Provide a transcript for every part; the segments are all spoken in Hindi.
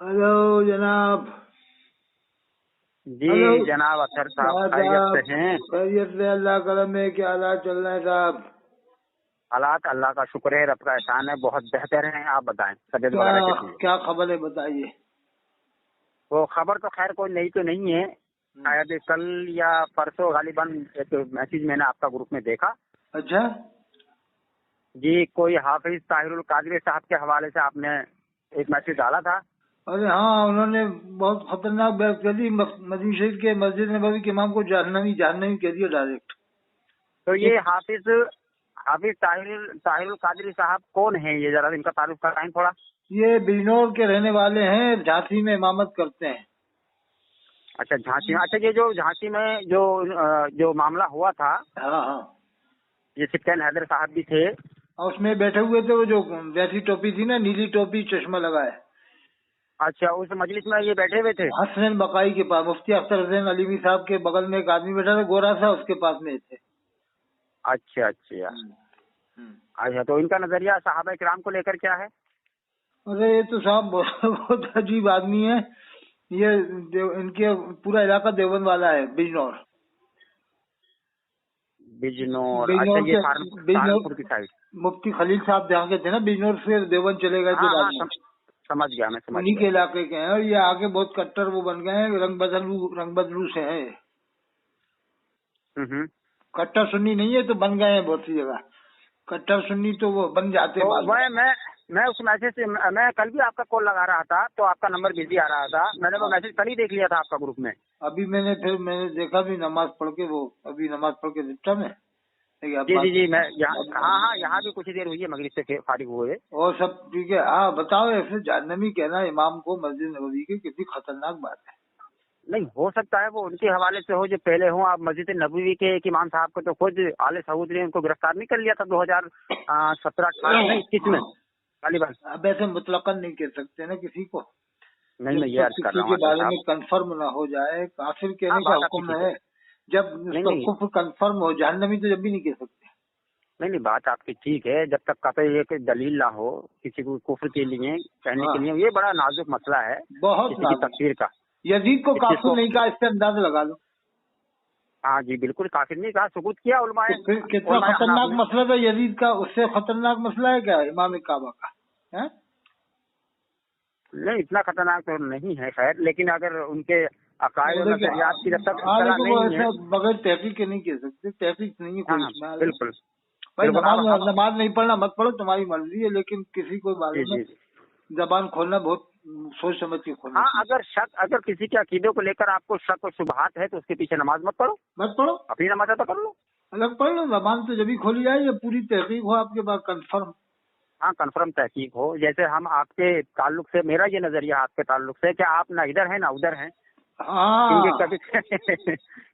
हेलो जनाब। जी हेलो जनाब अतर साहब साहब, खैरियत से हैं। खैरियत से अल्लाह करम है। क्या हालात चल रहे हैं साहब? हालात अल्लाह का शुक्र है, रब का एहसान है, बहुत बेहतर हैं। आप बताएं तबीयत क्या वगैरह कैसी है? क्या खबर है बताइए। तो खबर तो खैर कोई नई तो नहीं है। शायद कल या परसों गालिबन एक मैसेज मैंने आपका ग्रुप में देखा। अच्छा। जी, कोई हाफिज ताहिरुल कादरी साहब के हवाले से आपने एक मैसेज डाला था। अरे हाँ, उन्होंने बहुत खतरनाक बात कर दी। मदीना शरीफ के मस्जिद नबवी के इमाम को जहन्नमी जहन्नमी कह दिया डायरेक्ट। तो ये हाफिज हाफिज ताहिरुल कादरी साहब कौन है? ये जरा इनका तारुफ कराएं थोड़ा। ये बिजनौर के रहने वाले हैं, झांसी में इमामत करते हैं। अच्छा, झांसी में। अच्छा, ये जो झांसी में जो मामला हुआ था, हाँ हाँ। ये सिप्तान हैदर साहब भी थे। और उसमें बैठे हुए थे वो जो वैसी टोपी थी ना, नीली टोपी, चश्मा लगाए। अच्छा, उस मजलिस में ये बैठे हुए थे। हसनैन बकाई के पास, मुफ्ती अख्तर हुसैन अलीमी साहब के बगल में एक आदमी बैठा था, गोरा सा, उसके पास में थे। अच्छा अच्छा। हम्म। अच्छा, तो इनका नजरिया सहाबा इकराम को लेकर क्या है? अरे ये तो साहब बहुत अजीब आदमी है। ये इनके पूरा इलाका देवबंद वाला है, बिजनौर। बिजनौर। अच्छा, बिजनौर ये के सहारनपुर की साइड। मुफ्ती खलील साहब जहाँ के थे ना, बिजनौर से देवबंद चले गए थे हाँ बाद हाँ, में। समझ गया, मैं समझ उन्हीं के गया। इलाके के हैं, और ये आगे बहुत कट्टर वो बन गए हैं, रंग बदलू से हैं। हम्म। कट्टर सुन्नी नहीं है तो बन गए हैं बहुत सी जगह। कट्टर सुन्नी तो वो बन जाते तो हैं बाद में। मैं उस मैसेज से मैं कल भी आपका कॉल लगा रहा था, तो आपका नंबर बिजी आ रहा था। मैंने वो हाँ। मैसेज कल ही देख लिया था आपका ग्रुप में। अभी मैंने देखा भी, नमाज पढ़ के वो अभी नमाज पढ़ के निपटा में। देखिए अब जी जी बात। जी, मैं यहाँ, हाँ हाँ, यहाँ भी कुछ ही देर हुई है मगरिब से फारिग हुए। और सब ठीक है। हाँ बताओ, ऐसे जहन्नमी कहना इमाम को मस्जिद नबवी की कितनी खतरनाक बात है। नहीं, हो सकता है वो उनके हवाले से हो जो पहले हो। आप मस्जिद नबवी के एक इमाम साहब को तो खुद आले सऊद ने उनको गिरफ्तार नहीं कर लिया था 2017-18 नहीं 21 में तालिबान। अब ऐसे मुतलकन नहीं कह सकते ना किसी को, नहीं, जब मैं ये तक अर्ज कर किसी रहा हूँ के अतर बारे में साहब। कंफर्म ना हो जाए। काफिर हाँ, कहने का बात आपकी हुक्म ठीक है। है, जब नहीं उसका नहीं कुफ्र कंफर्म हो। जहन्नमी तो जब भी नहीं कह सकते। नहीं नहीं, बात आपकी ठीक है, जब तक कतई एक दलील ना हो किसी को कुफ्र के लिए कहने के हाँ, लिए। ये बड़ा नाजुक मसला है बहुत किसी की नाजुक। तकदीर का। यजीद को इस चीज काफिर को, नहीं कहा, इससे अंदाजा लगा लो। हाँ जी बिल्कुल, काफिर नहीं कहा, सुकूत किया तो फिर कितना उलमाए हनाफ खतरनाक ने। मसला था यजीद का, उससे खतरनाक मसला है क्या इमाम काबा का? है? नहीं, इतना खतरनाक तो नहीं है खैर, लेकिन अगर उनके अकायद वो और देखिए। नजरियात की जब तक हाँ इत्तला लेकिन वो नहीं है। ऐसा बगैर तहकीक के नहीं कह सकते। तहकीक नहीं है हाँ कोई हाँ, इसमें। बिल्कुल भाई बिल्कुल। नमाज अब नमाज नहीं पढ़ना मत पढ़ो, तुम्हारी मर्जी है, लेकिन किसी को बारे जी में जी। जबान खोलना बहुत सोच समझ के खोलना हाँ, चाहिए। अगर किसी के अकीदों को लेकर आपको शक और शुबहात है तो उसके पीछे नमाज मत पढ़ो, मत पढ़ो, अपनी नमाज अदा कर लो। अलग पढ़ लो। जबान तो जब भी खोली जाए जब पूरी तहकीक हो आपके पास, कंफर्म। हाँ, कन्फर्म तहकीक हो। जैसे हम आपके ताल्लुक से, मेरा ये नजरिया आपके ताल्लुक से कि आप ना इधर हैं ना उधर हैं। क्योंकि हाँ।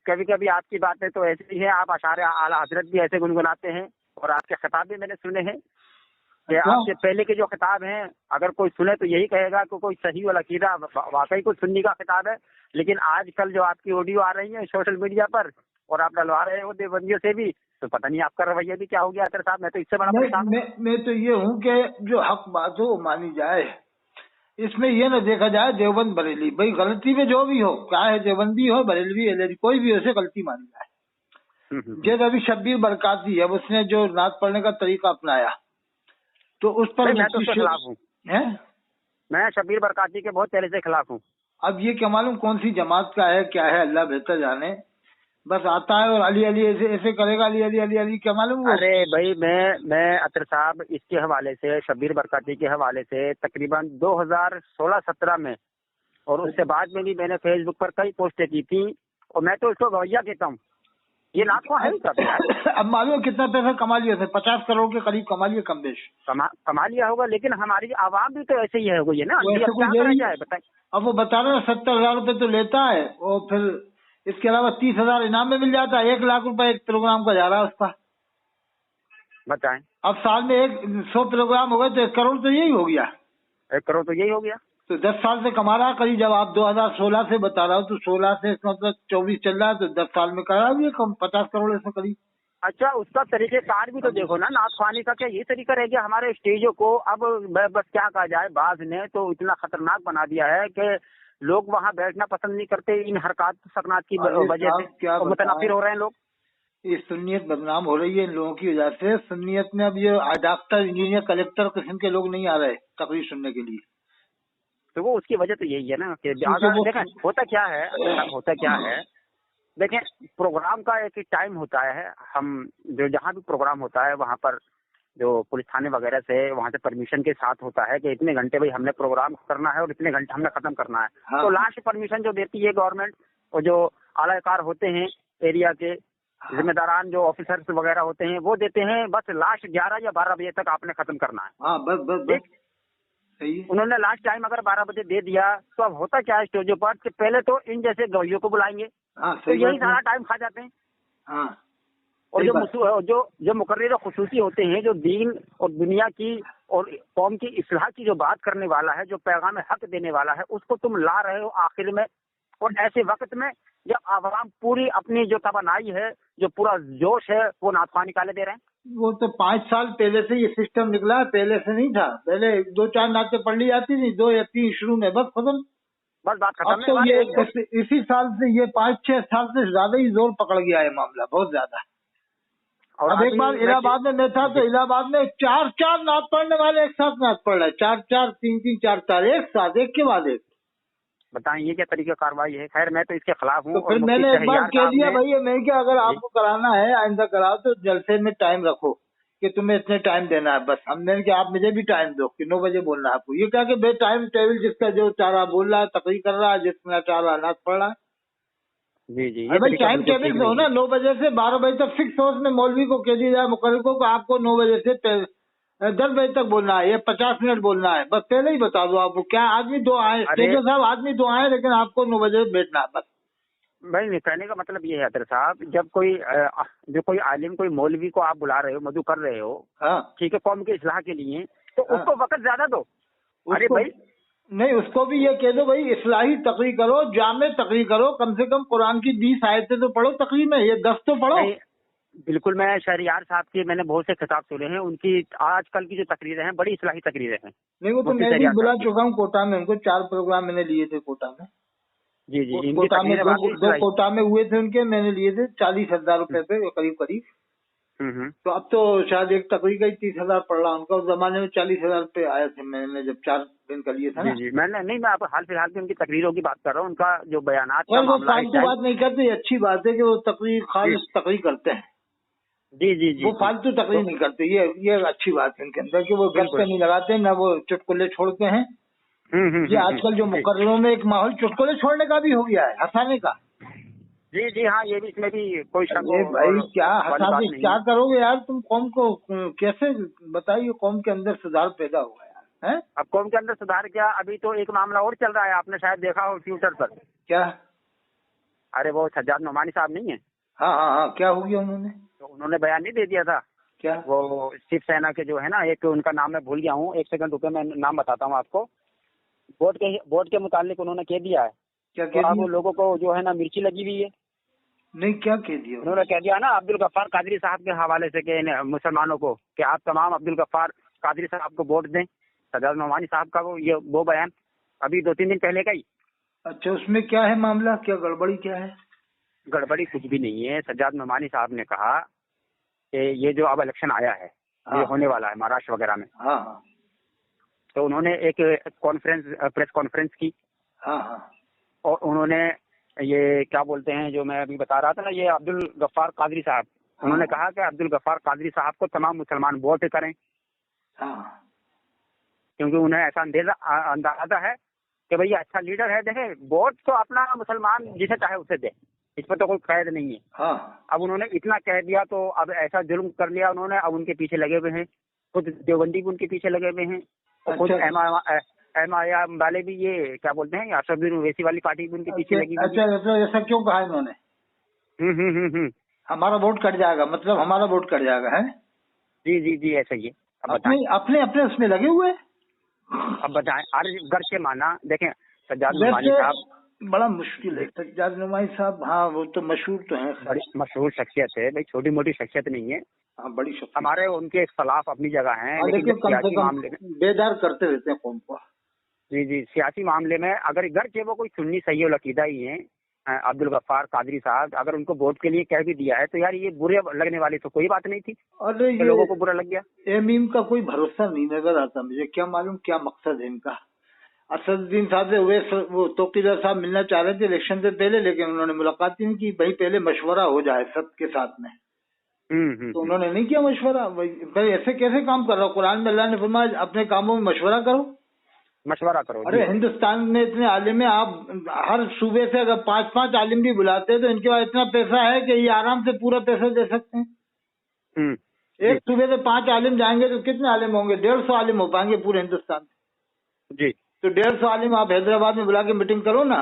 कभी कभी आपकी बातें तो ऐसी ही है, आप अशारे आला हजरत भी ऐसे गुनगुनाते हैं। और आपके खिताब भी मैंने सुने हैं कि अच्छा। आपके पहले के जो खिताब हैं, अगर कोई सुने तो यही कहेगा कि कोई सही वाला अकीदा वाकई कोई सुन्नी का खिताब है। लेकिन आजकल जो आपकी ऑडियो आ रही है सोशल मीडिया पर, और आप डलवा रहे हो देवबंदियों से भी, तो पता नहीं आपका रवैया भी क्या हो गया अतर साहब। मैं तो इससे बड़ा परेशान हूँ। मैं तो ये हूँ कि जो हक बात हो वो मानी जाए। इसमें ये ना देखा जाए देवबंद बरेली, भाई गलती में जो भी हो, क्या है देवबंदी हो, बरेलवी, एलएलवी, कोई भी हो, उसे गलती मानी जाए। जैसे अभी शब्बीर बरकाती है, उसने जो नात पढ़ने का तरीका अपनाया, तो उस पर नहीं, मैं तो उसके खिलाफ हूँ। है। मैं शब्बीर बरकाती के बहुत पहले से खिलाफ हूँ। अब ये क्या मालूम कौन सी जमात का है, क्या है, अल्लाह बेहतर जाने। बस आता है और अली अली ऐसे ऐसे करेगा, अली अली अली अली, क्या मालूम वो। अरे भाई, मैं अतर साहब इसके हवाले से, शब्बीर बरकाती के हवाले से तकरीबन 2016-17 में, और उससे बाद में भी मैंने फेसबुक पर कई पोस्टें की थी। और मैं तो इसको रवैया कहता हूँ। ये नाथ को है ही कब यार। अब मालूम कितना पैसा कमा लिया था? 50 करोड़ के करीब कमा लिया, कम बेश। कमा लिया होगा, लेकिन हमारी आवाम भी तो ऐसे ही है हो गई है ना। वो अंधी। ऐसे अब कोई क्या दे करा रही है? जाए बताएं। अब वो बता रहे 70,000 रुपए तो लेता है, और फिर इसके अलावा 30,000 इनाम में मिल जाता है। 1 लाख रुपए एक प्रोग्राम का जा रहा है उसका। बताएं। अब साल में 100 प्रोग्राम हो गए तो 1 करोड़ तो यही हो गया। 1 करोड़ तो यही हो गया। तो 10 साल से कमा रहा करीब। जब आप 2016 से बता रहा हो तो 16 से इसका मतलब 24 चल रहा है, तो 10 साल में करा भी 50 करोड़ ऐसे करीब। अच्छा, उसका तरीकेकार भी तो देखो ना, नाथ ख्वानी का क्या ये तरीका रह गया हमारे स्टेजों को? अब बस क्या कहा जाए, बाज ने तो इतना खतरनाक बना दिया है कि लोग वहां बैठना पसंद नहीं करते इन हरकत सकनात की अरे वजह से, साहब क्या और मुतनाफिर बताएं, हो रहे हैं लोग। ये सुन्नियत बदनाम हो रही है इन लोगों की वजह से। सुन्नियत में अब ये डॉक्टर, इंजीनियर, कलेक्टर किस्म के लोग नहीं आ रहे तकरीर सुनने के लिए, तो वो उसकी वजह तो यही है ना कि क्योंकि अगर वो देखें होता क्या है, होता क्या है, देखें प्रोग्राम का एक टाइम होता है। हम जो जहाँ भी प्रोग्राम होता है वहाँ पर जो पुलिस थाने वगैरह से वहाँ से परमिशन के साथ होता है कि इतने घंटे भाई हमने प्रोग्राम करना है और इतने घंटे हमने खत्म करना है। हाँ तो लास्ट परमिशन जो देती है गवर्नमेंट, और जो आलाकार होते हैं एरिया के हाँ जिम्मेदारान, जो ऑफिसर्स वगैरह होते हैं, वो देते हैं बस लास्ट 11 या 12 बजे तक आपने खत्म करना है। हाँ, बस बस बस ठीक, सही है। उन्होंने लास्ट टाइम अगर 12 बजे दे दिया तो अब होता क्या है स्टेजों पर कि पहले तो इन जैसे गवाहियों को बुलाएंगे, हाँ तो सही यही बात है। सारा टाइम खा जाते हैं। हाँ और सही जो बात। जो मुकर्रिर खुसूसी होते हैं, जो दीन और दुनिया की और कौम की इस्लाह की जो बात करने वाला है, जो पैगाम हक देने वाला है, उसको तुम ला रहे हो आखिर में, और ऐसे वक्त में जब आवाम पूरी अपनी जो तवानाई है, जो पूरा जोश है, वो नाथख्वानी निकाले दे रहे हैं। वो तो 5 साल पहले से ये सिस्टम निकला है, पहले से नहीं था। पहले 2-4 नातें पढ़ ली जाती थी, 2 या 3 शुरू में, बस खत्म। बस बात खत्म अब है। तो हमारे ये एक दो इसी साल से ये 5-6 साल से ज्यादा ही जोर पकड़ गया है मामला, बहुत ज्यादा। और अब एक अभी बार इलाहाबाद में मैं था तो इलाहाबाद में 4-4 नात पढ़ने वाले एक साथ नात पढ़ रहे, 4-4, 3-3, 4-4 एक साथ, एक के बाद एक। बताएं ये क्या तरीका कार्रवाई है? खैर मैं तो इसके खिलाफ हूँ। तो और फिर मुफ्ती मैंने एक बार शहरियार कह साहब दिया ने भाई, मैं क्या, अगर जी आपको कराना है आइंदा कराओ तो जलसे में टाइम रखो कि तुम्हें इतने टाइम देना है। बस हमने क्या, आप मुझे भी टाइम दो कि 9 बजे बोलना है आपको। ये क्या कि बे टाइम टेबल जिसका जो चाह रहा बोल रहा है, तकरीर कर रहा है, जिसका चाह रहा नाच पढ़ रहा है। जी जी, अरे ये भाई तरीका टाइम बिल्कुल टेबल ठीक से हो नहीं ना, है। 9 बजे से 12 बजे तक फिक्स हो, उसमें मौलवी को कह दिया जाए, मुकर्रिर को कि आपको 9 बजे से 10 बजे तक बोलना है, या 50 मिनट बोलना है। बस पहले ही बता दो आपको, क्या आदमी 2 आए, अरे स्टेजर साहब आदमी 2 आए, लेकिन आपको 9 बजे बैठना है बस। भाई नहीं, कहने का मतलब ये है अतर साहब, जब कोई जो कोई आलिम, कोई मौलवी को आप बुला रहे हो, मदु कर रहे हो, हाँ ठीक है, कौम की इस्लाह के लिए, तो हाँ, उसको वक्त ज्यादा दो। अरे उसको भाई नहीं, उसको भी ये कह दो भाई इस्लाही तकरीर करो, जामे तकरीर करो, कम से कम कुरान की 20 आयतें तो पढ़ो तकरीर में, ये 10 तो पढ़ो। नहीं, बिल्कुल, मैं शहरियार साहब की मैंने बहुत से खिताब सुने हैं, उनकी आजकल की जो तकरीरें हैं बड़ी इस्लाही तकरीरें हैं, नहीं, वो तो मुफ्ती मैं भी शहरियार बुला साहब की। चुका हूँ कोटा में उनको, 4 प्रोग्राम मैंने लिए थे कोटा में। जी जी, इनकी कोटा में तकरीरें दो वाकई दो इस्लाही। कोटा में हुए थे उनके, मैंने लिए थे 40,000 रुपए पे करीब करीब। हम्म। तो अब तो शायद एक तकरीर का ही 30,000 पड़ रहा उनका। उस जमाने में 40,000 रुपए आए थे, मैंने जब 4 दिन का लिए था जी ना। जी, मैंने नहीं, मैं आप हाल फिलहाल की उनकी तकरीरों की बात कर रहा हूँ, उनका जो बयानात का और वो मामला है फालतू स्टाइल। बात नहीं करते, ये अच्छी बात है कि वो तकरीर, जी खालिस तकरीर करते हैं। जी जी जी वो जी। फालतू तो तकरीर नहीं करते, ये अच्छी बात है इनके अंदर कि वो बिल्कुल। गप्पे नहीं लगाते, ना वो चुटकुले छोड़ते हैं। ये आजकल जो जी मुकर्ररों में एक माहौल चुटकुले छोड़ने का भी हो गया है, हंसाने का। जी जी, हाँ, ये भी, इसमें भी कोई शक अरे और भाई क्या वाली हंसा बात के नहीं क्या है। करोगे यार तुम कौम को? कैसे बताइए कौम के अंदर सुधार पैदा हुआ यार, हैं? अब कौम के अंदर सुधार क्या, अभी तो एक मामला और चल रहा है, आपने शायद देखा हो ट्विटर पर। क्या? अरे वो सज्जाद नोमानी साहब नहीं है, हाँ हाँ हाँ, क्या हो गया उन्होंने? तो उन्होंने बयान नहीं दे दिया था। क्या? वो शिवसेना के जो है ना, एक उनका नाम मैं भूल गया हूँ, 1 सेकंड रुपए, मैं नाम बताता हूँ आपको। वोट के मुतालिक उन्होंने कह दिया है। क्या तो कह अब दिया? लोगों को जो है ना मिर्ची लगी हुई है। नहीं, क्या कह दिया उन्होंने कह दिया ना अब्दुल गफ्फार कादरी साहब के हवाले से कि मुसलमानों को कि आप तमाम अब्दुल गफ्फार कादरी साहब को वोट दें। सज्जाद नोमानी साहब का वो बयान अभी 2-3 दिन पहले का ही। अच्छा, उसमें क्या है मामला, क्या गड़बड़ी क्या है? गड़बड़ी कुछ भी नहीं है। सज्जाद नोमानी साहब ने कहा कि ये जो अब इलेक्शन आया है, ये हाँ होने वाला है महाराष्ट्र वगैरह में, हाँ हाँ तो उन्होंने एक प्रेस कॉन्फ्रेंस की, हाँ हाँ और उन्होंने ये क्या बोलते हैं, जो मैं अभी बता रहा था ना, ये अब्दुल गफ्फार कादरी साहब, उन्होंने कहा कि अब्दुल गफ्फार कादरी साहब को तमाम मुसलमान वोट करें, हाँ क्योंकि उन्हें ऐसा अंदाजा है कि भैया अच्छा लीडर है। देखें, वोट तो अपना मुसलमान जिसे चाहे उसे दे, इस पर तो कोई कैद नहीं है। हाँ। अब उन्होंने इतना कह दिया तो अब ऐसा जुल्म कर लिया उन्होंने, अब उनके पीछे लगे हुए हैं, खुद देवबंदी भी उनके पीछे लगे हुए हैं, और खुद अच्छा एमआईएम वाले भी, ये क्या बोलते हैं, असदुद्दीन ओवैसी वाली पार्टी भी उनके पीछे लगी हुई है। अच्छा, ऐसा क्यों कहा इन्होंने? हम्म। हमारा वोट कट जाएगा, मतलब हमारा वोट कट जाएगा है? जी जी जी, ऐसा ही है। अब बताएं, अपने अपने अपने उसमें लगे हुए हैं। अब बताएं, अरे घर के माना देखें, सज्जाद नोमानी वैसे साहब बड़ा मुश्किल है सज्जाद नुमाई साहब। हाँ वो तो मशहूर तो है, बड़ी मशहूर शख्सियत है भाई, छोटी मोटी शख्सियत नहीं है। हाँ बड़ी शख्सियत। हमारे उनके खिलाफ अपनी जगह है, लेकिन कम से कम मामले में बेदार करते रहते हैं कौम को। जी जी, सियासी मामले में अगर घर के वो कोई सुन्नी सही अकीदा ही है, अब्दुल गफ्फार कादरी साहब, अगर उनको वोट के लिए कह भी दिया है तो यार ये बुरे लगने वाली तो कोई बात नहीं थी। अरे ये लोगों को बुरा लग गया। एमीम का कोई भरोसा नहीं नजर आता मुझे, क्या मालूम क्या मकसद है इनका। असदुद्दीन साहब से हुए वो तोकीदार साहब मिलना चाह रहे थे इलेक्शन से पहले, लेकिन उन्होंने मुलाकात ही नहीं की। भाई पहले मशवरा हो जाए सबके साथ में। तो उन्होंने नहीं किया मशवरा। भाई ऐसे कैसे काम कर रहा हो? कुरान में अल्लाह ने फरमाया अपने कामों में मशवरा करो, मशवरा करो। अरे हिंदुस्तान में इतने आलिम है, आप हर सूबे से अगर 5-5 आलिम भी बुलाते हैं तो इनके पास इतना पैसा है कि ये आराम से पूरा पैसा दे सकते हैं। एक सूबे से 5 आलिम जाएंगे तो कितने आलिम होंगे? 150 आलिम हो पाएंगे पूरे हिंदुस्तान में जी। तो 150 आलिम आप हैदराबाद में बुला के मीटिंग करो ना,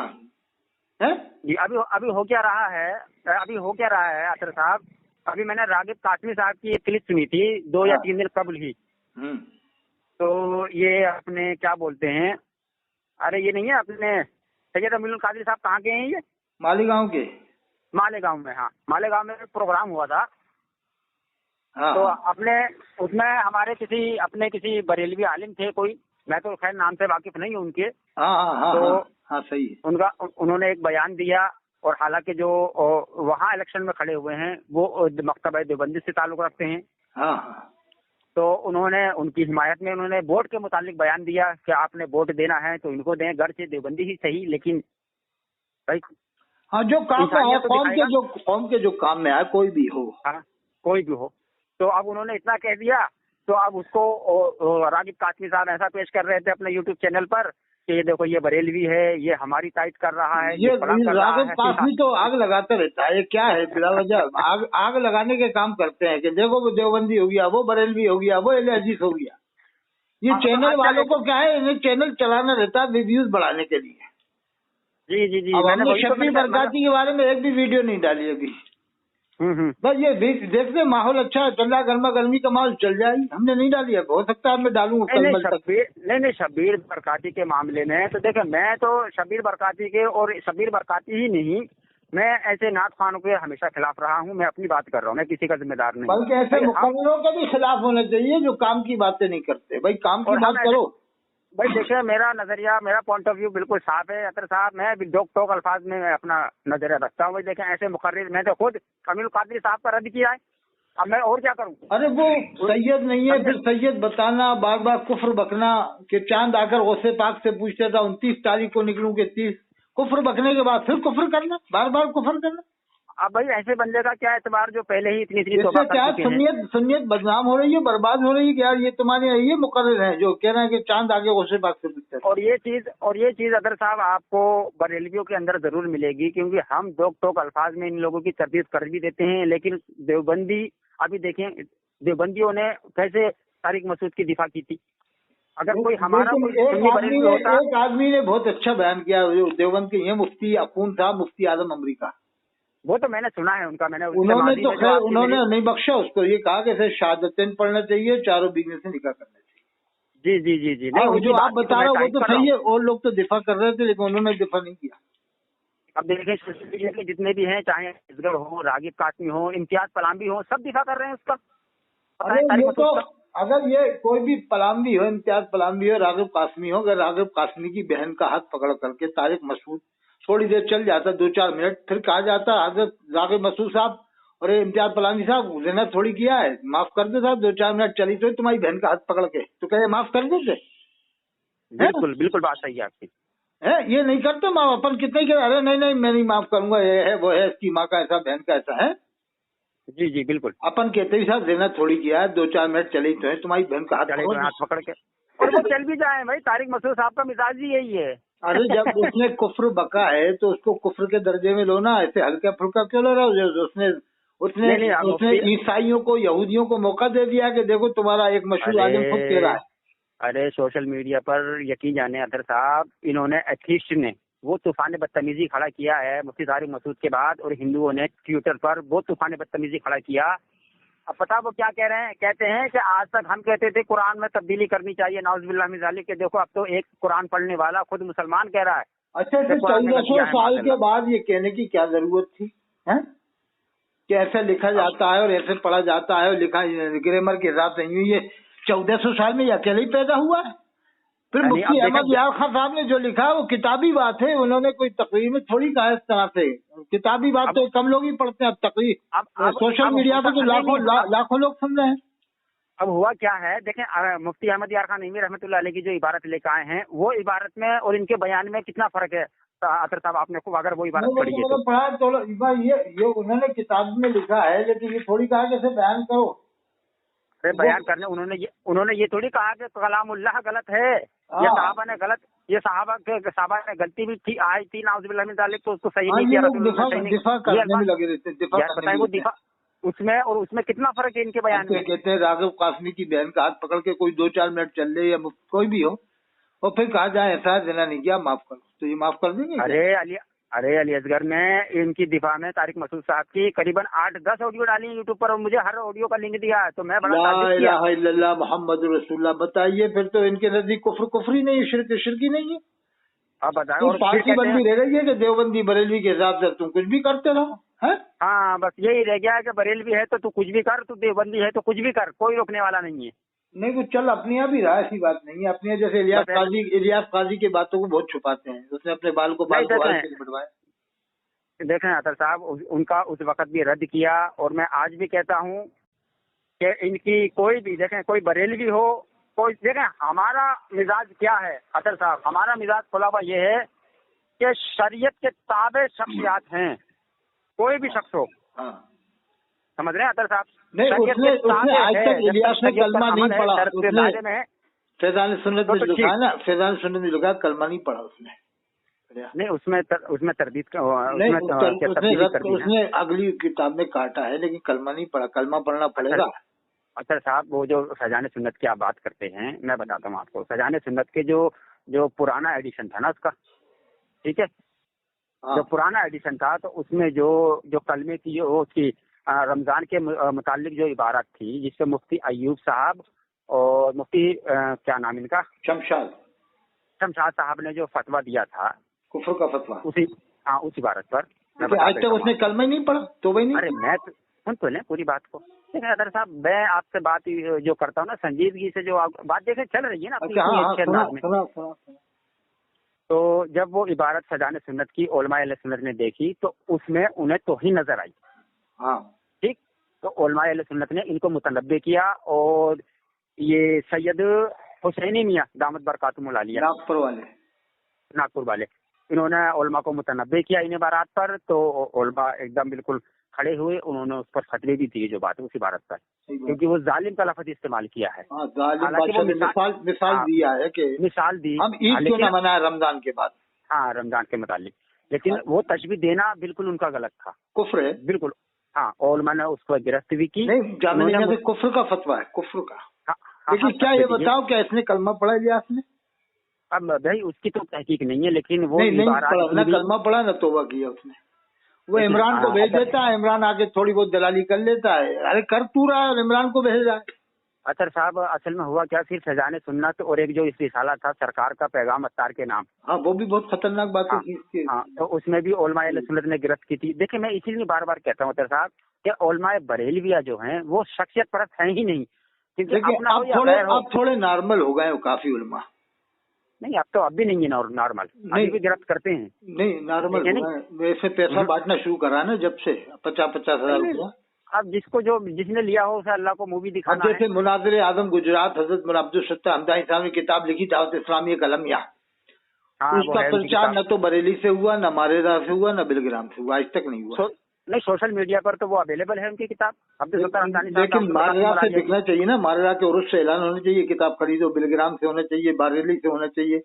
है जी। अभी हो क्या रहा है अतर साहब, अभी मैंने रागिब कासमी साहब की एक क्लिप सुनी थी 2 या 3 दिन कबल ही। तो ये अपने क्या बोलते हैं, अरे ये नहीं है अपने सैयद अमीनुल कादरी साहब कहाँ के हैं? ये मालेगांव के। मालेगांव में, हाँ मालेगांव में प्रोग्राम हुआ था। हाँ, तो अपने उसमें हमारे किसी बरेलवी आलिम थे कोई, मैं तो खैर नाम से वाकिफ नहीं हूँ उनके। हाँ, सही है। उन्होंने एक बयान दिया, और हालांकि जो वहाँ इलेक्शन में खड़े हुए हैं वो मकतबा देवबंदी से ताल्लुक रखते हैं। हाँ। तो उन्होंने उनकी हिमायत में उन्होंने वोट के मुतालिक बयान दिया कि आपने वोट देना है तो इनको दें, घर से देवबंदी ही सही, लेकिन भाई हाँ जो काम में कौम के जो काम में आए कोई भी हो, हाँ कोई भी हो। तो अब उन्होंने इतना कह दिया, तो अब उसको रागिब कासमी साहब ऐसा पेश कर रहे थे अपने यूट्यूब चैनल पर कि ये देखो ये बरेलवी है, ये हमारी तायद कर रहा है, ये रागिब कासमी तो आग लगाता रहता है। ये क्या है बिला वजह आग लगाने के काम करते हैं कि देखो वो देवबंदी हो गया, वो बरेलवी हो गया, वो एले अजीज हो गया। ये चैनल वालों को क्या है, इन्हें चैनल चलाना रहता है व्यूज बढ़ाने के लिए। जी जी जी। अब हमने शब्बीर बरकाती के बारे में एक भी वीडियो नहीं डाली अभी। बस ये देखते माहौल अच्छा चल रहा, गर्मा गर्मी का माहौल चल जाए, हमने नहीं डाली है। हो सकता है मैं डालूंगा कल तक। नहीं शब्बीर बरकाती के मामले में तो देखे, मैं तो शब्बीर बरकाती के, और शब्बीर बरकाती ही नहीं, मैं ऐसे नाथ खानों के हमेशा खिलाफ रहा हूँ। मैं अपनी बात कर रहा हूँ, मैं किसी का जिम्मेदार नहीं। बल्कि ऐसे मुकर्ररों के भी खिलाफ होने चाहिए जो काम की बातें नहीं करते। भाई काम की बात करो। भाई देखिए, मेरा नजरिया, मेरा पॉइंट ऑफ व्यू बिल्कुल साफ है अतर साहब। मैं भी टोक अल्फाज में अपना नजरिया रखता हूँ। भाई देखें, ऐसे मुकर्रिर, मैं तो खुद अमीनुल कादरी साहब का रद्द किया है, अब मैं और क्या करूँ? अरे वो सैयद नहीं है, फिर सैयद बताना, बार बार कुफ्र बकना कि चांद आकर गौसे पाक से पूछते था 29 तारीख को निकलूंगे 30, कुफ्र बकने के बाद फिर कुफ्र करना, बार बार कुफ्र करना। अब भाई ऐसे बंदे का क्या एतबार जो पहले ही इतनी इससे क्या सुन्नियत बदनाम हो रही है, बर्बाद हो रही है कि यार ये तुम्हारे ये मुकर्रर हैं जो कह रहे हैं कि चांद आगे गौसे पाक से पूछते हैं। और ये चीज अदर साहब आपको बरेलवियों के अंदर जरूर मिलेगी, क्योंकि हम टोक अल्फाज में इन लोगों की तरदीद कर भी देते हैं, लेकिन देवबंदी, अभी देखें देवबंदियों ने कैसे तारिक मसूद की दिफा की थी। अगर कोई हमारा एक आदमी ने बहुत अच्छा बयान किया देवबंद के, ये मुफ्ती अपून साहब, मुफ्ती आजम अमरीका, वो तो मैंने सुना है उनका। उन्होंने तो खैर उन्होंने नहीं बख्शा उसको, ये कहा कि शहादतें पढ़ना चाहिए, 4 बीघे से निकाह करना चाहिए। जी जी जी जी। नहीं जो आप बता रहे हो वो तो सही है, और लोग तो दिफा कर रहे थे लेकिन उन्होंने दिफा नहीं किया। अब देखिए सोशल मीडिया के जितने भी हैं, चाहे असगर हो, रागिब कासमी हो, इम्तियाज पलाम्बी हो, सब दिफा कर रहे हैं उसका। अरे ये तो अगर ये कोई भी पलाम्बी हो, इम्तियाज पलाम्बी हो, रागिब कासमी हो, अगर रागिब कासमी की बहन का हाथ पकड़ करके तारिक मसूद थोड़ी देर चल जाता, 2-4 मिनट, फिर कहा जाता हजरत रागिब मसूद साहब और इम्तियाज पलानी साहब जिन्हें थोड़ी किया है, माफ कर दो साहब, 2-4 मिनट चली तो तुम्हारी बहन का हाथ पकड़ के, तो कहे माफ कर देते। बिल्कुल बिल्कुल बात सही है आपकी। है ये नहीं करते माँ अपन कितने के, अरे नहीं मैं नहीं माफ करूंगा, ये है वो है, इसकी माँ का ऐसा, बहन का ऐसा है। जी जी बिल्कुल। अपन कहते ही साहब देना थोड़ी किया है, 2-4 मिनट चली तो है तुम्हारी बहन का हाथ पकड़ के, और वो चल भी जाए। भाई तारिक मसूद साहब का मिजाज ही यही है। अरे जब उसने कुफ्र बका है तो उसको कुफ्र के दर्जे में लो ना, ऐसे हल्का फुल्का क्यों ले रहा हो? उसने ईसाइयों को, यहूदियों को मौका दे दिया कि देखो तुम्हारा एक मशहूर आलिम खुद कह रहा है। अरे सोशल मीडिया पर यकीन जाने अतर साहब, इन्होंने एथिस्ट ने वो तूफान बदतमीजी खड़ा किया है मुफ्ती तारिक मसूद के बाद, और हिंदुओं ने ट्विटर पर वो तूफान बदतमीजी खड़ा किया। अब पता वो क्या कह रहे हैं? कहते हैं कि आज तक हम कहते थे कुरान में तब्दीली करनी चाहिए, नाउज़ुबिल्लाह मिन ज़ालिक, के देखो अब तो एक कुरान पढ़ने वाला खुद मुसलमान कह रहा है अच्छा, तो ये कुरान में 1400 दिया है साल के माशाल्लाह। बाद ये कहने की क्या जरूरत थी, हैं? कि ऐसे लिखा जाता है और ऐसे पढ़ा जाता है और लिखा ग्रामर के हिसाब से यूं, ये 1400 साल में ये अकेले ही पैदा हुआ है। फिर नहीं मुफ्ती अब अहमद देखें, यार खान साहब ने जो लिखा है वो किताबी बात है, उन्होंने कोई तकरीर में थोड़ी कहा इस तरह से। किताबी बात अब तो कम लोग ही पढ़ते हैं, अब तकरीर सोशल अब मीडिया पे तो नहीं लाखों नहीं, लाखों लोग सुन रहे हैं। अब हुआ क्या है देखें, मुफ्ती अहमद यार खान नईमी रहमतुल्लाह अलैह की जो इबारत लेकर आए हैं, वो इबारत में और इनके बयान में कितना फर्क है अतर साहब, आपने खूब अगर वो इबारत पढ़ी है तो। मतलब पढ़ा तो ये उन्होंने किताब में लिखा है, लेकिन ये थोड़ी कहा कि इसे बयान करो। अरे बयान करने उन्होंने ये थोड़ी कहा कि कलामुल्लाह गलत है, ये हाँ साहबा ने गलत, ये साहबा ने गलती भी थी, आई थी नाउजुबिल्लाह मिन ज़ालिक, तो उसको सही हाँ, नहीं ये किया, लोग रसूलुल्लाह ने सही नहीं दिफा ये करने में अल्फाज, लगे रहते हैं, दिफा यार करने बताएं में वो रहते हैं। दिफा उसमें और उसमें कितना फर्क है इनके बयान में। कहते हैं राघव कासमी की बहन का हाथ पकड़ के कोई 2-4 मिनट चल रहे या कोई भी हो, और फिर कहा जाए ऐसा जना नहीं किया, माफ कर, तो ये माफ कर देंगे क्या? अरे अली असगर ने इनकी दिफा में तारिक मसूद साहब की करीबन 8-10 ऑडियो डाली है यूट्यूब पर, और मुझे हर ऑडियो का लिंक दिया है, तो मैं बड़ा ला ताज्जुब किया। इलाहा इल्लल्लाह मोहम्मद रसूलुल्लाह, बताइए फिर तो इनके नजदीक कुफ्र ही नहीं है, शिरक ही नहीं है। अब बताएं, तो और फिर पार्टी कहते हैं, बंदी रह गई है कि देवबंदी बरेलवी के हिसाब से तुम कुछ भी करते रहो, है? हाँ बस यही रह गया है कि बरेलवी है तो तू कुछ भी कर, तू देवबंदी है तो कुछ भी कर, कोई रोकने वाला नहीं है। नहीं, वो चल अपने यहाँ भी रहा, ऐसी बात नहीं है। अपने जैसे बस इलियास काजी की बातों को बहुत छुपाते हैं, उसने अपने बाल को नहीं हाल से बढ़वाया। देखें अतर साहब, उनका उस वक्त भी रद्द किया, और मैं आज भी कहता हूँ कि इनकी कोई भी देखें, कोई बरेलवी हो, कोई देखें, हमारा मिजाज क्या है अतर साहब, हमारा मिजाज खुला हुआ ये है कि शरीयत के ताबे शख्सियात हैं, कोई भी शख्स हो, हाँ। समझ रहे हैं अतर साहब। नहीं, उसने आज तक इलियास ने कलमा नहीं पढ़ा, उसने फैजान सुन्नत में लिखा है ना, फैजान सुन्नत में लिखा, कलमा नहीं पढ़ा उसने। नहीं उसमें तरदीद उसने अगली किताब में काटा है, लेकिन कलमा नहीं पढ़ा, कलमा पढ़ना पड़ेगा। अच्छा साहब, वो जो फैजान सुन्नत की आप बात करते हैं, मैं बताता हूँ आपको, फैजान सुन्नत के जो पुराना एडिशन था ना उसका, ठीक है, जो पुराना एडिशन था, तो उसमें जो कलमे की जो उसकी रमजान के मुतालिक जो इबारत थी, जिससे मुफ्ती अयूब साहब और मुफ्ती क्या नाम इनका, शमशाद साहब ने जो फतवा दिया था, कुफ्र का फतवा, उस इबारत पर आज तक उसने कलमा ही नहीं पढ़ा, तो वही नहीं। अरे मैं सुन तो लें पूरी बात को। देखिए अदर साहब, मैं आपसे बात जो करता हूँ ना, संजीदगी से जो बात देखे चल रही है ना अपनी अच्छे अंदाज में, तो जब वो इबारत फैजान सुन्नत की उलमाए अहले सुन्नत ने देखी, तो उसमें उन्हें तौहीन नजर आई। ठीक, तो उलमाए अहले सुन्नत ने इनको मुतनब्बे किया, और ये सैयद हुसैनी मियां दामद बरकातुहुमुल आलिया नागपुर वाले, इन्होंने उलमा को मुतनब्बे किया इन इबारत पर, तो उलमा एकदम बिल्कुल खड़े हुए, उन्होंने उस पर फतवे भी दिए जो बात है उस इबारत पर, क्योंकि वो जालिम का लफ्ज इस्तेमाल किया है। हालांकि वो मिसाल दिया है कि मिसाल दी, हम ईद क्यों ना मनाए रमजान के बाद, हाँ रमजान के मुतालिक, लेकिन वो तशबीह देना बिल्कुल उनका गलत था, कुफ्र है बिल्कुल। हाँ, और मैंने उसको गिरफ्त भी की, नहीं, कुफ्र का फतवा है, कुफ्र का। लेकिन क्या ये बताओ, क्या इसने कलमा पढ़ा इलियास ने? अब भाई उसकी तो तहकीक नहीं है, लेकिन वो नहीं पढ़ा ना, कलमा पढ़ा ना, तौबा किया उसने। वो इमरान को भेज देता है, इमरान आके थोड़ी बहुत दलाली कर लेता है, अरे कर तू रहा है और इमरान को भेज रहा है। अतर साहब, असल में हुआ क्या, सिर्फ फैजान सुन्नत और एक जो इस रिसाला था सरकार का पैगाम अत्तार के नाम, हाँ वो भी बहुत खतरनाक बात है। हाँ, तो उसमें भी उलमाए अहले सुन्नत ने गिरफ्त की थी। देखिए मैं इसीलिए बार बार कहता हूँ अतर साहब कि उलमाए बरेलविया जो हैं वो शख्सियत परस्त हैं ही नहीं, क्योंकि आप थोड़े नॉर्मल हो गए हो काफी उलमा। नहीं, अब भी नहीं है नॉर्मल, अभी भी गिरफ्त करते हैं। नहीं नॉर्मल वैसे पैसा बांटना शुरू करा ना जब से 50,000 रुपया। अब जिसने लिया हो उसे अल्लाह को मूवी दिखाना है। जैसे मुनाज़िर आज़म गुजरात हजरत मुल्ला अब्दुल सत्तार हमदानी साहब ने किताब लिखी दावत इस्लामी कलमिया, उसका प्रचार न तो बरेली से हुआ, न मारेरा से हुआ, न बिलग्राम से हुआ, आज तक नहीं हुआ। नहीं, सोशल मीडिया पर तो वो अवेलेबल है उनकी किताब अब्दुल सत्तार हमदानी साहब। लेकिन मारेरा से दिखना चाहिए ना, मारेरा के उर्स से ऐलान होना चाहिए, किताब खरीदो, बिलग्राम से होना चाहिए, बरेली से होना चाहिए।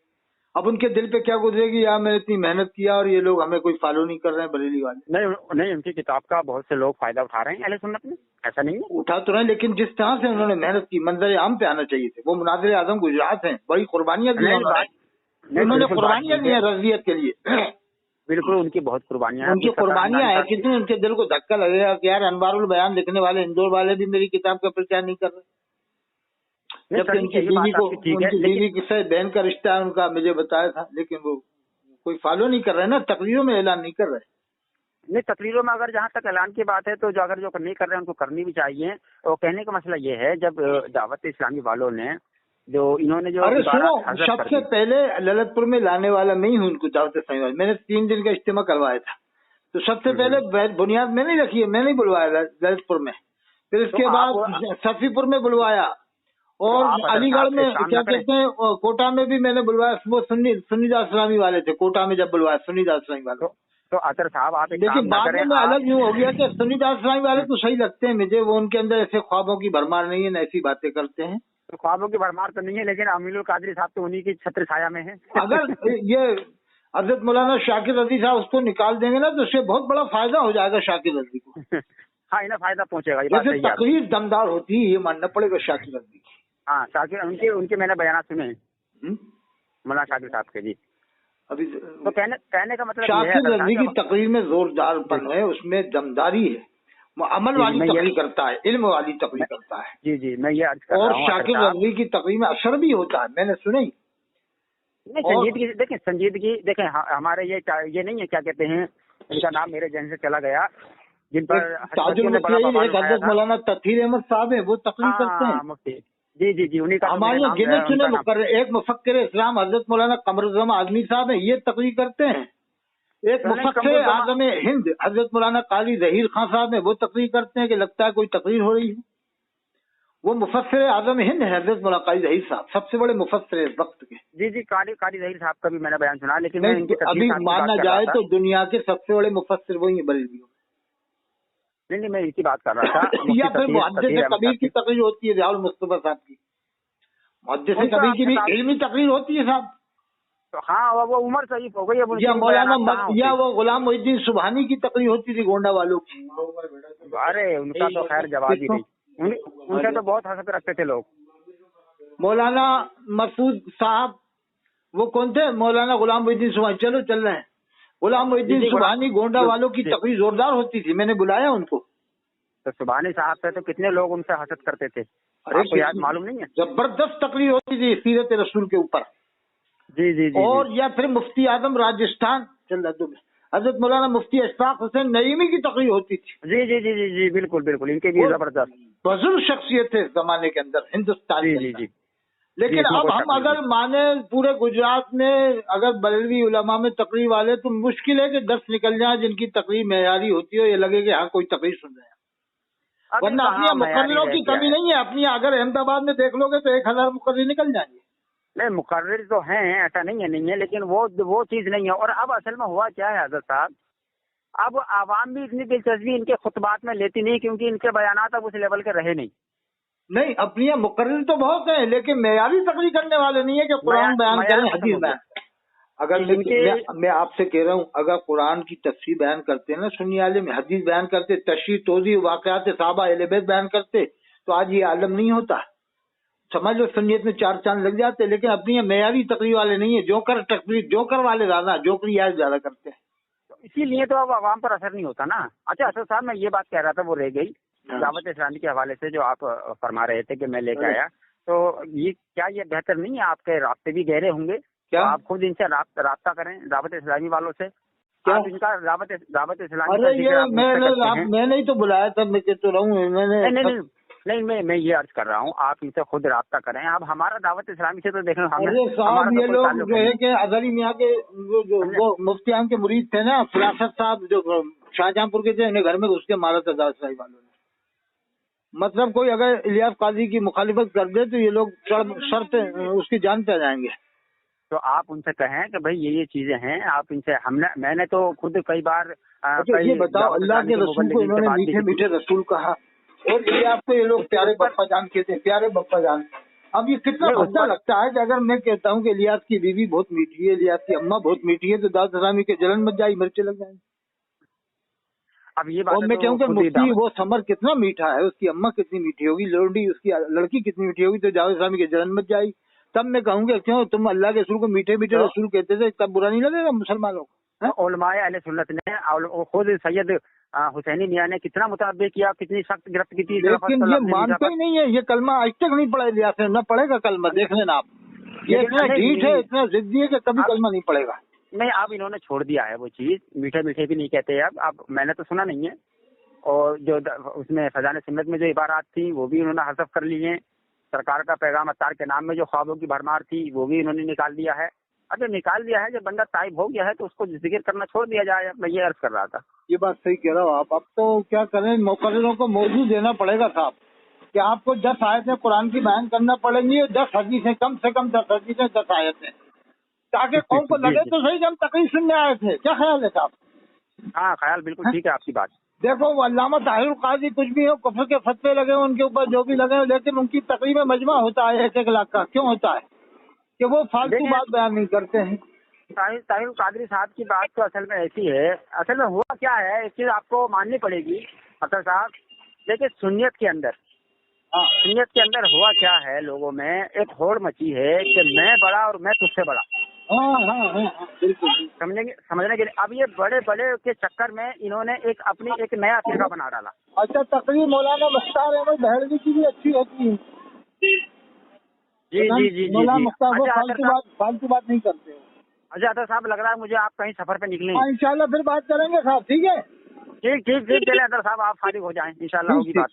अब उनके दिल पे क्या गुजरेगी, यार मैंने इतनी मेहनत किया और ये लोग हमें कोई फॉलो नहीं कर रहे हैं बरेली वाले। नहीं, उनकी किताब का बहुत से लोग फायदा उठा रहे हैं अहले सुन्नत में, ऐसा नहीं है उठा तो रहे, लेकिन जिस तरह से उन्होंने मेहनत की मंजर आम पे आना चाहिए थे। वो मुनाज़िर आज़म गुजरात हैं, बड़ी कुर्बानियां दी उन्होंने कुर्बानियां दी है रज़ियत के लिए। बिल्कुल उनकी बहुत कुर्बानियां, उनकी कुर्बानियां है, कितने उनके दिल को धक्का लगेगा कि यार अनवारुल बयान लिखने वाले इंदौर वाले भी मेरी किताब का प्रचार नहीं कर रहे, जबकि उनकी बीवी से बहन का रिश्ता है उनका, मुझे बताया था, लेकिन वो कोई फॉलो नहीं कर रहे ना, तकरीरों में ऐलान नहीं कर रहे। नहीं, तकरीरों में अगर जहाँ तक ऐलान की बात है तो जो नहीं कर रहे हैं उनको करनी भी चाहिए। और कहने का मसला ये है, जब दावत इस्लामी वालों ने इन्होंने जो अरे सुनो, हज़फ कर सबसे दी। पहले ललितपुर में लाने वाला मैं ही हूँ उनको दावत इस्लामी वाले। मैंने 3 दिन का इज्तिमा करवाया था, तो सबसे पहले बुनियाद मैंने ही रखी है, मैंने ही बुलवाया ललितपुर में। फिर इसके बाद सफीपुर में बुलवाया, और अलीगढ़ में क्या कहते हैं, कोटा में भी मैंने बुलवाया। वो सुन्नीदास इस्लामी वाले थे, कोटा में जब बुलवाया सुन्नीदास इस्लामी वाले। तो अतर साहब आप लेकिन बाद में मैं अलग यूँ हो गया कि सुन्नीदास इस्लामी वाले तो सही लगते हैं मुझे, वो उनके अंदर ऐसे ख्वाबों की भरमार नहीं है, न ऐसी बातें करते हैं। तो ख्वाबों की भरमार तो नहीं है, लेकिन अमीनुल कादरी साहब तो उन्हीं की छत्र छाया में है। अगर ये हजरत मौलाना शाकिर रज़ी साहब उसको निकाल देंगे ना, तो उससे बहुत बड़ा फायदा हो जाएगा शाकिर रज़ी को। हाँ, इन्हें फायदा पहुंचेगा। जैसे तकरीर दमदार होती है, ये मानना पड़ेगा शाकिर रज़ी की। हाँ, शाकिर उनके मैंने बयान सुने मौलाना शाकिर साहब के जी। अभी तो कहने का मतलब शाकिर रज़ी की तकरीर में जोरदारपन है, उसमें दमदारी है, अमल वाली तकरीर करता है, इल्म वाली तकरीर करता है। जी, मैं ये अर्ज कर रहा और हूं, शाकिर रज़ी की तकरीर में असर भी होता है, मैंने सुनी। संजीदगी देखें, संजीदगी देखें। हमारे ये नहीं है, क्या कहते हैं, इनका नाम मेरे जहन से चला गया, जिन पर हजरत मौलाना तथीर अहमद साहब है, वो तकरीर करते हैं। मुफ्ती जी, उन्हीं का हमारे यहाँ गिने चुने मुकर्रर एक मुफक्किर इस्लाम हजरत मौलाना कमरुज़्ज़मान आज़मी साहब है, ये तकरीर करते हैं। एक मुफक्किर आज़म हिंद हजरत मौलाना काली ज़हीर खान साहब है, वो तकरीर करते हैं कि लगता है कोई तकरीर हो रही है। वो मुफस्सिर आज़म हिंद है हजरत मौलाना काली ज़हीर साहब, सबसे बड़े मुफस्सिर इस वक्त के। जी, काली ज़हीर साहब का भी मैंने बयान सुना, लेकिन अभी माना जाए तो दुनिया के सबसे बड़े मुफस्सिर वही है बरेलवियों। नहीं, मैं इसी बात कर रहा था। या फिर मुहद्दिस कबीर की तकरीर होती है, रियाउल मुस्तफा साहब की। मुहद्दिस कबीर की भी इल्मी तकरीर होती है साहब। तो हाँ, वो उम्र सही हो गई अब। या मौलाना या वो गुलाम मोहिद्दीन सुबहानी की तकरीर होती थी गोंडा वालों की। अरे उनका तो खैर जवाब ही नहीं, उनसे तो बहुत हसरत रखते थे लोग। मौलाना मसूद साहब, वो कौन थे, मौलाना गुलाम मोहिद्दीन सुबहानी, चलो चल रहे हैं। गुलाम मोहिद्दीन सुबहानी गोंडा वालों की तकरीर जोरदार होती थी, मैंने बुलाया उनको। तो सुबहानी साहब पे तो कितने लोग उनसे हसरत करते थे, आपको याद मालूम नहीं है? जबरदस्त तकरीर होती थी सीरत रसूल के ऊपर। जी। और या फिर मुफ्ती आजम राजस्थान हजरत मौलाना मुफ्ती अशफाक हुसैन नईमी की तकरीर होती थी। जी, बिल्कुल, इनके भी जबरदस्त बुजुर्ग शख्सियत थे जमाने के अंदर हिंदुस्तान के अंदर। लेकिन अब हम अगर माने पूरे गुजरात में अगर बरेलवी उलमा में तकरीर वाले, तो मुश्किल है कि 10 निकल जाए जिनकी तकरीर मेयारी होती हो, ये लगे कि हाँ कोई तकरीर सुन रहे हैं। वरना अपनी मुकर्ररों की कमी नहीं है, अपनी अगर अहमदाबाद में देख लोगे तो 1000 मुकर्रर निकल जाएंगे। नहीं, मुकर्रर तो हैं, ऐसा नहीं है, लेकिन वो चीज नहीं है। और अब असल में हुआ क्या है हजरत साहब, अब आवाम भी इतनी दिलचस्पी इनके खुतबात में लेती नहीं, क्योंकि इनके बयानात अब उस लेवल के रहे नहीं। अपनी मुकर्रर तो बहुत है, लेकिन मेयारी तकरीर करने वाले नहीं है कि कुरान बयान करें, हदीस बयान। अगर मैं आपसे कह रहा हूँ, अगर कुरान की तफसीर बयान करते हैं ना सुन्नी आलिम, हदीस बयान करते, तशरीह तोज़ी वाक़यात सहाबा अहले बैत बयान करते, तो आज ये आलम नहीं होता। समझ लो सुन्नियत में 4 चांद लग जाते। लेकिन अपनी मेयारी तकरीर वाले नहीं है, जोकर वाले ज्यादा, जोकरी याद ज्यादा करते हैं, इसीलिए तो अब आवाम पर असर नहीं होता ना। अच्छा असद साहब, मैं ये बात कह रहा था, वो रह गई दावत इस्लामी के हवाले से जो आप फरमा रहे थे कि मैं लेके आया, तो ये बेहतर नहीं है, आपके रास्ते भी गहरे होंगे, क्या आप खुद इनसे राब्ता करें दावत इस्लामी वालों से? आप इनका दावत इस्लामी मैंने ही तो बुलाया था, मैं कहता रहूँ। नहीं, मैं ये अर्ज कर रहा हूँ, आप इनसे खुद राब्ता करें। आप हमारा दावत इस्लामी से तो देखें, साहब ये लोग जो है कि अजहरी मियाँ के वो मुफ्तियान के मुरीद थे ना, फिरासत साहब जो शाहजहांपुर के थे, उन्हें घर में घुस के मारा था दावत इस्लामी वालों ने। मतलब कोई अगर इलियास काजी की मुखालिफत कर दे तो ये लोग शर्त उसकी जान पे जाएंगे। तो आप उनसे कहें कि भाई ये चीजें हैं, आप इनसे मैंने तो खुद कई बार ये बताओ, अल्लाह के रसूल को इन्होंने मीठे मीठे रसूल कहा, और ये आपको ये लोग प्यारे बप्पा जान कहते हैं, प्यारे बप्पा जान। अब ये कितना भद्दा लगता है कि अगर मैं कहता हूँ कि इलियास की बीवी बहुत मीठी है, इलियास की अम्मा बहुत मीठी है, तो दाऊद इस्लामी के जलन मच जाए, मिर्चे लग जाएंगे। अब ये बात और मैं कहूँ कि मुफ्ती वो समर कितना मीठा है, उसकी अम्मा कितनी मीठी होगी, लोंडी उसकी लड़की कितनी मीठी होगी, तो दाऊद इस्लामी के जलन मच जाएगी। तब मैं कहूँगा क्यों तुम अल्लाह के रसूल को मीठे मीठे रसूल कहते थे, तब बुरा नहीं लगेगा मुसलमानों को? उलमाए अहले सुन्नत ने, खुद सैयद हुसैनी मियां ने कितना मुताबिक किया, कितनी सख्त गिरफ्त की थी, लेकिन ये मानते ही नहीं है, ये कलमा आज तक नहीं पढ़ा लिया, न पढ़ेगा कलमा, देख लेना आप। ये इतना ढीठ है, इतना जिद्दी है कि कभी कलमा नहीं पढ़ेगा। नहीं, अब इन्होंने छोड़ दिया है वो चीज, मीठे मीठे भी नहीं कहते अब मैंने तो सुना नहीं है। और जो उसमें फैजान सुन्नत में जो इबारात थी वो भी उन्होंने हज़फ कर ली है। सरकार का पैगाम अत्तार के नाम में जो ख्वाबों की भरमार थी वो भी इन्होंने निकाल दिया है। अब जो निकाल दिया है, जब बंदा ताइब हो गया है तो उसको जिक्र करना छोड़ दिया जाए। मैं ये अर्ज कर रहा था। ये बात सही कह रहे हो आप। अब तो क्या करें, मुकर्रिरों को मौजूद देना पड़ेगा साहब कि आपको 10 आयतें कुरान की बयान करना पड़ेंगी और 10 हदीसें, कम से कम 10 हदीसें, 10 आयतें, ताकि कौन को लगे तो सही कि हम तकरीर सुनने आए थे। क्या ख्याल है साहब? हाँ, ख्याल बिल्कुल ठीक है आपकी बात। देखो, वो अल्लामा ताहिरुल काजी कुछ भी हो, कुफ्र के फतवे लगे हो उनके ऊपर, जो भी लगे हो, लेकिन उनकी तकरीर में मजमा होता है 1-1 लाख का। क्यों होता है? कि वो फालतू बात बयान नहीं करते हैं। ताहिरुल कादरी साहब की बात तो असल में ऐसी है। असल में हुआ क्या है, एक चीज आपको माननी पड़ेगी अख्तर साहब। देखिए, सुन्नियत के अंदर हुआ क्या है, लोगों में एक होड़ मची है कि मैं बड़ा और मैं तुझसे बड़ा। हाँ, बिल्कुल। समझने के लिए अब ये बड़े बड़े के चक्कर में इन्होंने एक नया फिरका बना डाला। अच्छा, तकरीर मौलाना मुख्तार अहमद बहलवी की भी अच्छी होती है। जी। मौलाना मुख्तार वो अच्छा, फालतू बात नहीं करते हो। अच्छा अतर साहब, लग रहा है मुझे आप कहीं सफर पे निकले। इंशाल्लाह फिर बात करेंगे साहब, ठीक है? ठीक चले अतर साहब, आप फारिग हो जाएं, इंशाल्लाह होगी बात।